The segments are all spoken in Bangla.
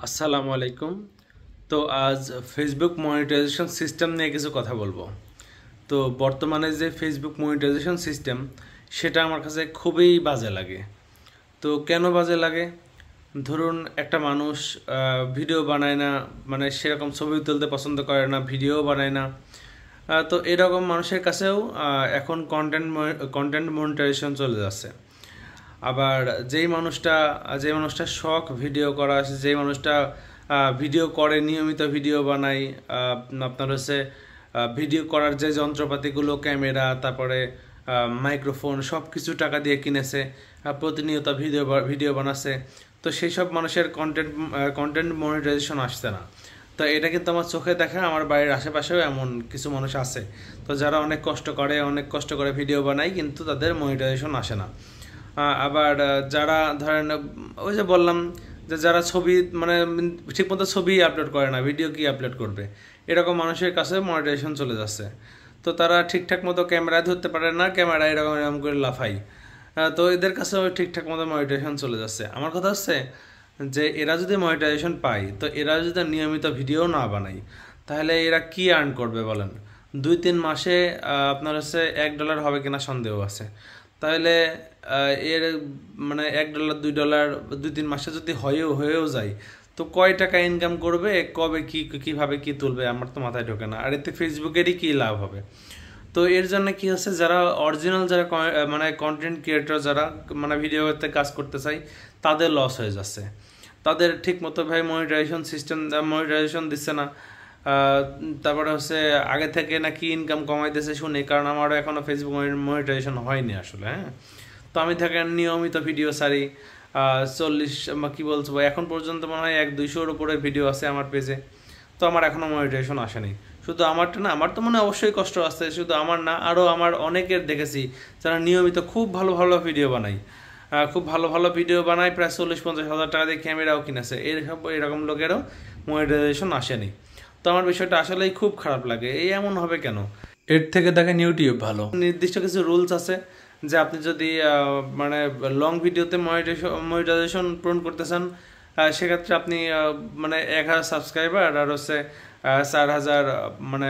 আসসালামু আলাইকুম। তো আজ ফেসবুক মনিটাইজেশন সিস্টেম নিয়ে কিছু কথা বলবো। তো বর্তমানে যে ফেসবুক মনিটাইজেশন সিস্টেম সেটা আমার কাছে খুবই বাজে লাগে। তো কেন বাজে লাগে? ধরুন একটা মানুষ ভিডিও বানায় না, মানে সেরকম ছবি তুলতে পছন্দ করে না, ভিডিও বানায় না। তো এরকম মানুষের কাছেও এখন কন্টেন্ট মনিটাইজেশন চলে যাচ্ছে। আবার যেই মানুষটা শখ ভিডিও করা, যেই মানুষটা ভিডিও করে, নিয়মিত ভিডিও বানায়, আপনার হচ্ছে ভিডিও করার যে যন্ত্রপাতিগুলো, ক্যামেরা, তারপরে মাইক্রোফোন, সব কিছু টাকা দিয়ে কিনেছে, প্রতিনিয়ত ভিডিও বানাচ্ছে। তো সেই সব মানুষের কন্টেন্ট মনিটাইজেশন আসছে না। তো এটা কিন্তু আমার চোখে দেখা, আমার বাড়ির আশেপাশেও এমন কিছু মানুষ আছে। তো যারা অনেক কষ্ট করে ভিডিও বানায়, কিন্তু তাদের মনিটাইজেশন আসে না। আবার যারা ধরেন ওই যে বললাম যে যারা ছবি মানে ঠিকমতো ছবি আপলোড করে না, ভিডিও কি আপলোড করবে, এরকম মানুষের কাছে মনিটাইজেশন চলে যাচ্ছে। তো তারা ঠিকঠাক মতো ক্যামেরায় ধরতে পারে না, ক্যামেরা এরকম করে লাফাই। তো এদের কাছেও ঠিকঠাক মতো মনিটাইজেশন চলে যাচ্ছে। আমার কথা হচ্ছে যে এরা যদি মনিটাইজেশন পায়, তো এরা যদি নিয়মিত ভিডিও না বানায়, তাহলে এরা কি আর্ন করবে বলেন? 2-3 মাসে আপনার হচ্ছে $1 হবে কিনা সন্দেহ আছে। তাহলে এর মানে $1 $2 2-3 মাসে যদি হয়েও যায়, তো কয় টাকা ইনকাম করবে, কবে কিভাবে কি তুলবে, আমার তো মাথায় ঢোকে না। আর এতে ফেসবুকেরই কি লাভ হবে? তো এর জন্য কি হচ্ছে, যারা অরিজিনাল যারা মানে কন্টেন্ট ক্রিয়েটর, যারা মানে ভিডিওতে কাজ করতে চাই, তাদের লস হয়ে যাচ্ছে। তাদের ঠিক মতো ভাই মনিটাইজেশন দিচ্ছে না। তারপরে হচ্ছে আগে থেকে নাকি ইনকাম কমাইতেছে শুনি, কারণ আমারও এখনও ফেসবুক মনিটাইজেশন হয়নি আসলে। হ্যাঁ, তো আমি থেকে নিয়মিত ভিডিও ছাড়ি। 40 কি বলছো, এখন পর্যন্ত মনে হয় 100-200-র উপরে ভিডিও আছে আমার পেজে। তো আমার এখনও মনিটাইজেশন আসেনি। শুধু আমারটা না, আমার তো মনে অবশ্যই কষ্ট আছে, শুধু আমার না, আরও আমার অনেকের দেখেছি যারা নিয়মিত খুব ভালো ভালো ভিডিও বানায়, প্রায় 40-50 হাজার টাকা দিয়ে ক্যামেরাও কিনেছে। এরকম লোকেরও মনিটাইজেশন আসেনি। তো আমার বিষয়টা আসলেই খুব খারাপ লাগে। এমন হবে কেন? এর থেকে দেখেন ইউটিউব ভালো। নির্দিষ্ট কিছু রুলস আছে যে আপনি যদি মানে লং ভিডিওতে মনিটাইজেশন পূরণ করতে চান, সেক্ষেত্রে আপনি মানে 1000 সাবস্ক্রাইবার আর হচ্ছে 4000 মানে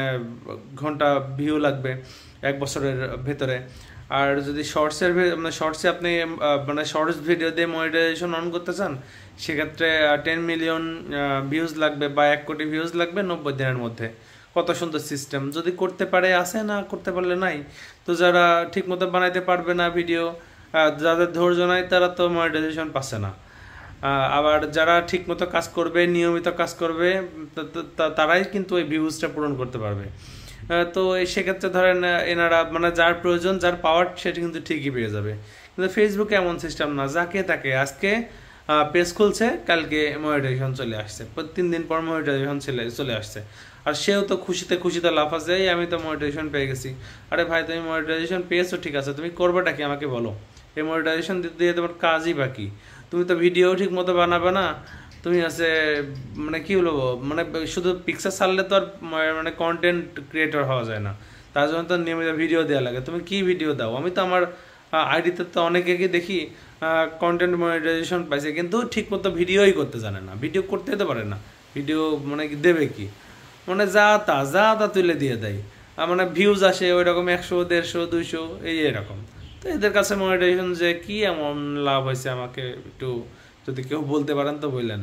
ঘন্টা ভিউ লাগবে 1 বছরের ভেতরে। আর যদি শর্টসে আপনি মানে শর্টস ভিডিও দিয়ে মনিটাইজেশন অন করতে চান, সেক্ষেত্রে 10 মিলিয়ন ভিউজ লাগবে বা 1 কোটি ভিউজ লাগবে 90 দিনের মধ্যে। কত সুন্দর সিস্টেম! যদি করতে পারে আছে, না করতে পারলে নাই। তো যারা ঠিক মতো বানাইতে পারবে না ভিডিও, যাদের ধৈর্য নাই, তারা তো মনিটাইজেশন পাচ্ছে না। আবার যারা ঠিক মতো কাজ করবে, নিয়মিত কাজ করবে, তারাই কিন্তু ওই ভিউজটা পূরণ করতে পারবে। তো সেক্ষেত্রে ধরেন এনারা মানে যার প্রয়োজন, যার পাওয়ার, সেটা কিন্তু ঠিকই পেয়ে যাবে। কিন্তু ফেসবুকে এমন সিস্টেম না, যাকে তাকে আজকে পেজ খুলছে, কালকে মনিটাইজেশন চলে আসছে, 3 দিন পর মনিটাইজেশন চলে আসছে। আর সেও তো খুশিতে লাফাচ্ছে, আমি তো মনিটাইজেশন পেয়ে গেছি। আরে ভাই, তুমি মনিটাইজেশন পেয়েছো ঠিক আছে, তুমি করবেটা কি আমাকে বলো? এই মনিটাইজেশন দিয়ে তোমার কাজই বাকি। তুমি তো ভিডিও ঠিক মতো বানাবে না। তুমি আছে মানে কি বলবো, মানে শুধু পিকচার ছাড়লে তো আর মানে কন্টেন্ট ক্রিয়েটর হওয়া যায় না। তার জন্য তো নিয়মিত ভিডিও দেওয়া লাগে। তুমি কি ভিডিও দাও? আমি তো আমার আইডিতে তো অনেকেই দেখি কন্টেন্ট মনিটাইজেশন পাইছে, কিন্তু ঠিক মতো ভিডিওই করতে জানে না, ভিডিও করতে যেতে পারে না। ভিডিও মানে দেবে কি, মানে যা তা তুলে দিয়ে দেয়। মানে ভিউজ আসে ওই রকম 100, 150, 200 এরকম। তো এদের কাছে মনিটাইজেশন যে কি এমন লাভ হয়েছে, আমাকে একটু যদি কেউ বলতে পারেন তো বললেন।